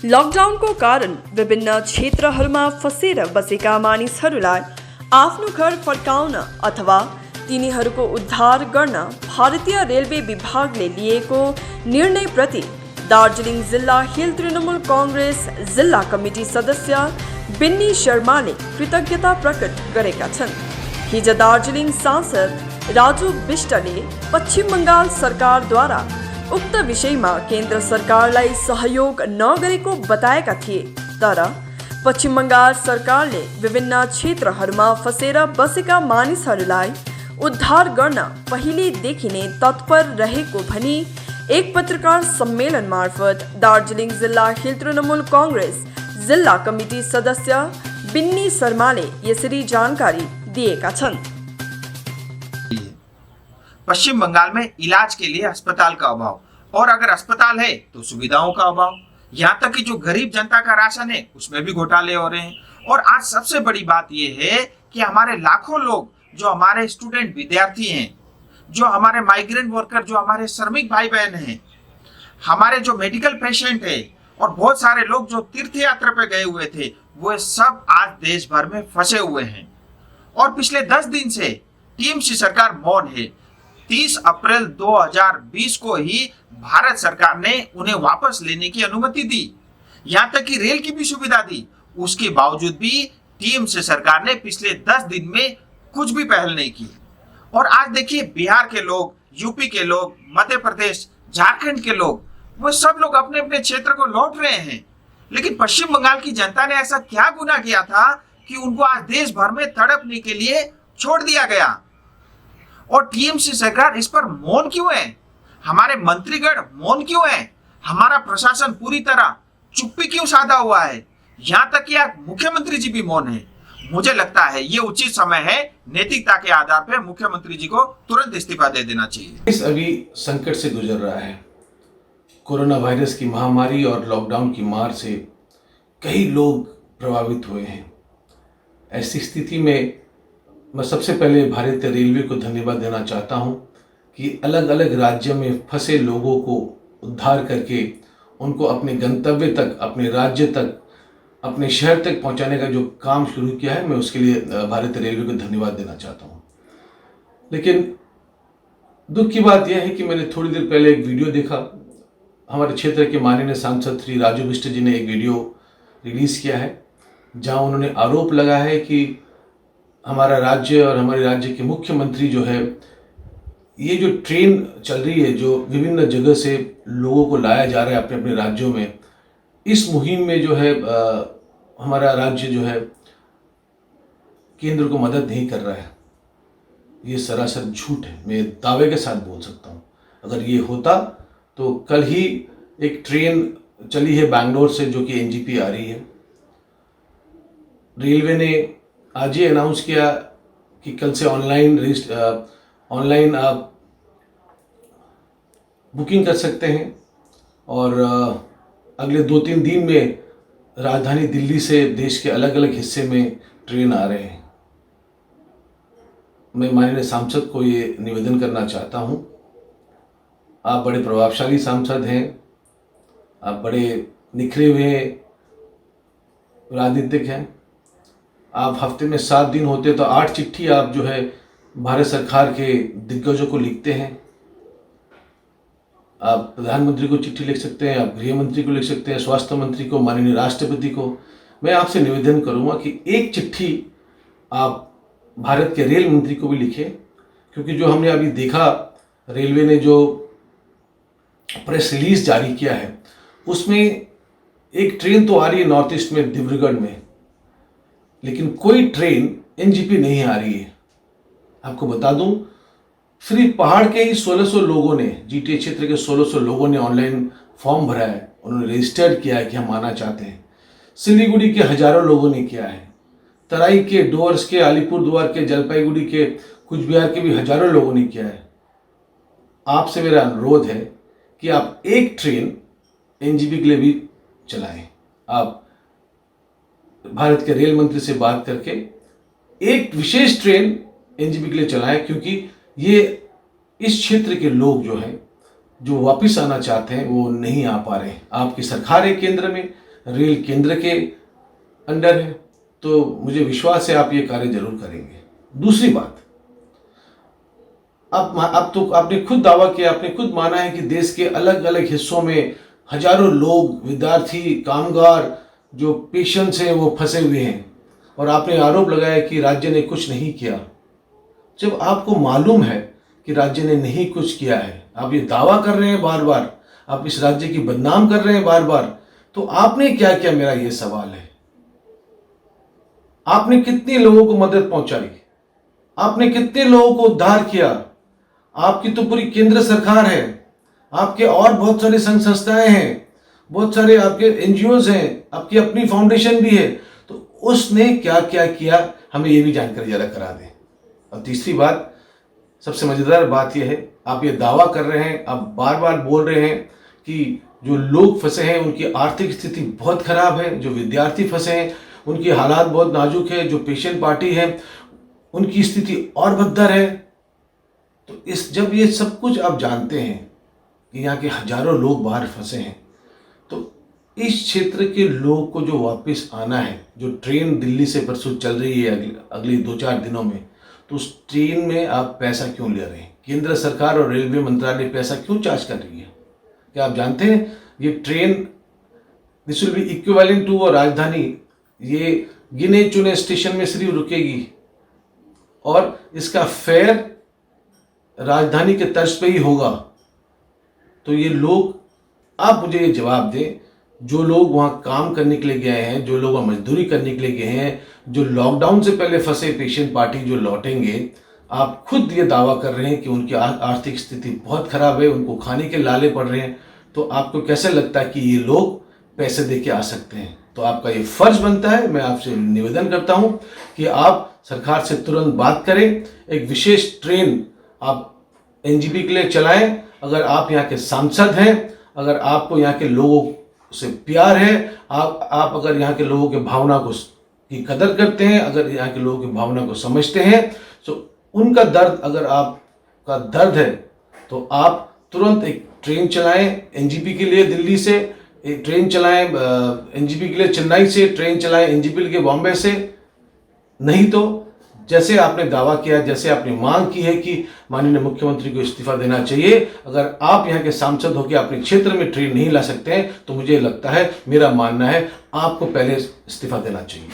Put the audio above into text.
लकडाउनको कारण विभिन्न क्षेत्रहरूमा फँसेर बसेका मानिसहरूलाई आफ्नो घर फर्काउन अथवा तिनीहरूको उद्धार गर्न भारतीय रेलवे विभागले लिएको निर्णयप्रति दार्जिलिङ जिल्ला हिल तृणमूल कांग्रेस जिल्ला कमिटी सदस्य बिन्नी शर्माले कृतज्ञता प्रकट गरेका छन्। हिज दार्जिलिङ सांसद राजु विष्टले पश्चिम बंगाल सरकारद्वारा उक्त विषयमा केन्द्र सरकारलाई सहयोग नगरेको बताएका थिए, तर पश्चिम बंगाल सरकारले विभिन्न क्षेत्रहरूमा फँसेर बसेका मानिसहरूलाई उद्धार गर्न पहिलेदेखि नै तत्पर रहेको भनी एक पत्रकार सम्मेलन मार्फत दार्जिलिङ जिल्ला हिल तृणमूल कांग्रेस जिल्ला कमिटी सदस्य बिन्नी शर्माले यसरी जानकारी दिएका छन्। पश्चिम बंगाल में इलाज के लिए अस्पताल का अभाव, और अगर अस्पताल है तो सुविधाओं का अभाव, यहाँ तक कि जो गरीब जनता का राशन है उसमें भी घोटाले हो रहे हैं। और आज सबसे बड़ी बात यह है कि हमारे लाखों लोग, जो हमारे स्टूडेंट विद्यार्थी हैं, जो हमारे माइग्रेंट वर्कर, जो हमारे श्रमिक भाई बहन हैं, हमारे जो मेडिकल पेशेंट है और बहुत सारे लोग जो तीर्थ यात्रा पे गए हुए थे, वो सब आज देश भर में फंसे हुए हैं। और पिछले 10 दिन से टीएमसी सरकार मौन है। 30 अप्रैल 2020 को ही भारत सरकार ने उन्हें वापस लेने की अनुमति दी, यहाँ तक कि रेल की भी सुविधा दी। उसके बावजूद भी टीएमसी सरकार ने पिछले 10 दिन में कुछ भी पहल नहीं की। और आज देखिए, बिहार के लोग, यूपी के लोग, मध्य प्रदेश, झारखंड के लोग, वो सब लोग अपने अपने क्षेत्र को लौट रहे हैं। लेकिन पश्चिम बंगाल की जनता ने ऐसा क्या गुनाह किया था कि उनको आज देश भर में तड़पने के लिए छोड़ दिया गया? और टीएमसी सरकार इस पर मौन क्यों है? हमारे मंत्रीगण मौन क्यों है? हमारा प्रशासन पूरी तरह चुप्पी क्यों साधा हुआ है? यहाँ तक कि मुख्यमंत्री जी भी मौन है। मुझे लगता है ये उचित समय है, नैतिकता के आधार पर मुख्यमंत्री जी को तुरंत इस्तीफा दे देना चाहिए। इस अभी संकट से गुजर रहा है। कोरोना वायरस की महामारी और लॉकडाउन की मार से कई लोग प्रभावित हुए हैं। ऐसी स्थिति में मैं सबसे पहले भारतीय रेलवे को धन्यवाद देना चाहता हूं कि अलग अलग राज्यों में फंसे लोगों को उद्धार करके उनको अपने गंतव्य तक, अपने राज्य तक, अपने शहर तक पहुंचाने का जो काम शुरू किया है, मैं उसके लिए भारतीय रेलवे को धन्यवाद देना चाहता हूं। लेकिन दुख की बात यह है कि मैंने थोड़ी देर पहले एक वीडियो देखा। हमारे क्षेत्र के माननीय सांसद श्री राजू विष्ट जी ने एक वीडियो रिलीज़ किया है, जहां उन्होंने आरोप लगाया है कि हमारा राज्य और हमारे राज्य के मुख्यमंत्री जो है, ये जो ट्रेन चल रही है, जो विभिन्न जगह से लोगों को लाया जा रहा है अपने अपने राज्यों में, इस मुहिम में जो है हमारा राज्य जो है केंद्र को मदद नहीं कर रहा है। ये सरासर झूठ है। मैं दावे के साथ बोल सकता हूँ, अगर ये होता तो कल ही एक ट्रेन चली है बैंगलोर से, जो कि एनजीपी आ रही है। रेलवे ने आज ही अनाउंस किया कि कल से ऑनलाइन आप बुकिंग कर सकते हैं, और अगले 2-3 दिन में राजधानी दिल्ली से देश के अलग अलग हिस्से में ट्रेन आ रहे हैं। मैं माननीय सांसद को ये निवेदन करना चाहता हूँ, आप बड़े प्रभावशाली सांसद हैं, आप बड़े निखरे हुए राजनीतिक हैं। आप हफ्ते में 7 दिन होते तो 8 चिट्ठी आप जो है भारत सरकार के दिग्गजों को लिखते हैं। आप प्रधानमंत्री को चिट्ठी लिख सकते हैं, आप गृह मंत्री को लिख सकते हैं, स्वास्थ्य मंत्री को, माननीय राष्ट्रपति को। मैं आपसे निवेदन करूंगा कि एक चिट्ठी आप भारत के रेल मंत्री को भी लिखें, क्योंकि जो हमने अभी देखा, रेलवे ने जो प्रेस रिलीज जारी किया है, उसमें एक ट्रेन तो आ रही है नॉर्थ ईस्ट में, डिब्रूगढ़ में, लेकिन कोई ट्रेन एनजीपी नहीं आ रही है। आपको बता दूं, सिर्फ पहाड़ के ही 1600 लोगों ने, जीटीए क्षेत्र के 1600 लोगों ने ऑनलाइन फॉर्म भरा है, उन्होंने रजिस्टर्ड किया है कि हम आना चाहते हैं। सिलीगुड़ी के हजारों लोगों ने किया है, तराई के, डोअर्स के, अलीपुरद्वार के, जलपाईगुड़ी के, कुछ बिहार के भी हजारों लोगों ने किया है। आपसे मेरा अनुरोध है कि आप एक ट्रेन एनजीपी के लिए भी चलाएं। आप भारत के रेल मंत्री से बात करके एक विशेष ट्रेन एनजीपी के लिए चलाएं, क्योंकि ये इस क्षेत्र के लोग जो हैं, जो वापस आना चाहते हैं, वो नहीं आ पा रहे हैं। आपकी सरकार है केंद्र में, रेल केंद्र के अंडर है, तो मुझे विश्वास है आप ये कार्य जरूर करेंगे। दूसरी बात, अब तो आपने खुद दावा किया, आपने खुद माना है कि देश के अलग अलग हिस्सों में हजारों लोग, विद्यार्थी, कामगार, जो पेशेंट्स हैं वो फंसे हुए हैं, और आपने आरोप लगाया कि राज्य ने कुछ नहीं किया। जब आपको मालूम है कि राज्य ने नहीं कुछ किया है, आप ये दावा कर रहे हैं बार बार, आप इस राज्य की बदनाम कर रहे हैं बार बार, तो आपने क्या किया, मेरा ये सवाल है। आपने कितने लोगों को मदद पहुंचाई, आपने कितने लोगों को उद्धार किया? आपकी तो पूरी केंद्र सरकार है, आपके और बहुत सारे संघ संस्थाएं हैं, बहुत सारे आपके एनजीओज हैं, आपकी अपनी फाउंडेशन भी है, तो उसने क्या क्या किया, हमें ये भी जानकारी जरा करा दें। और तीसरी बात, सबसे मजेदार बात यह है, आप ये दावा कर रहे हैं, आप बार बार बोल रहे हैं कि जो लोग फंसे हैं उनकी आर्थिक स्थिति बहुत खराब है, जो विद्यार्थी फंसे हैं उनकी हालात बहुत नाजुक है, जो पेशेंट पार्टी है उनकी स्थिति और बदतर है। तो जब ये सब कुछ आप जानते हैं कि यहाँ के हजारों लोग बाहर फंसे हैं, तो इस क्षेत्र के लोग को जो वापस आना है, जो ट्रेन दिल्ली से परसों चल रही है अगली 2-4 दिनों में, तो उस ट्रेन में आप पैसा क्यों ले रहे हैं? केंद्र सरकार और रेलवे मंत्रालय पैसा क्यों चार्ज कर रही है? क्या आप जानते हैं ये train, this will be equivalent to Rajdhani, ये गिने चुने स्टेशन में सिर्फ रुकेगी और इसका फेयर राजधानी के तर्ज पे ही होगा। तो ये लोग, आप मुझे ये जवाब दें, जो लोग वहाँ काम करने के लिए गए हैं, जो लोग वहाँ मजदूरी करने के लिए गए हैं, जो लॉकडाउन से पहले फंसे पेशेंट पार्टी जो लौटेंगे, आप खुद ये दावा कर रहे हैं कि उनकी आर्थिक स्थिति बहुत खराब है, उनको खाने के लाले पड़ रहे हैं, तो आपको कैसे लगता है कि ये लोग पैसे दे के आ सकते हैं? तो आपका ये फर्ज बनता है, मैं आपसे निवेदन करता हूं कि आप सरकार से तुरंत बात करें, एक विशेष ट्रेन आप एनजीपी के लिए चलाएं। अगर आप यहाँ के सांसद हैं, अगर आपको यहाँ के लोगों से प्यार है, आप अगर यहाँ के लोगों के भावना की कदर करते हैं, अगर यहाँ के लोगों की भावना को समझते हैं, तो उनका दर्द अगर आपका दर्द है, तो आप तुरंत एक ट्रेन चलाएं एनजीपी के लिए, दिल्ली से एक ट्रेन चलाएं, एनजीपी के लिए चेन्नई से ट्रेन चलाएं, एनजीपी के लिए बॉम्बे से। नहीं तो जैसे आपने दावा किया, जैसे आपने मांग की है कि माननीय मुख्यमंत्री को इस्तीफा देना चाहिए, अगर आप यहाँ के सांसद होकर अपने क्षेत्र में ट्रेन नहीं ला सकते हैं, तो मुझे लगता है, मेरा मानना है, आपको पहले इस्तीफा देना चाहिए।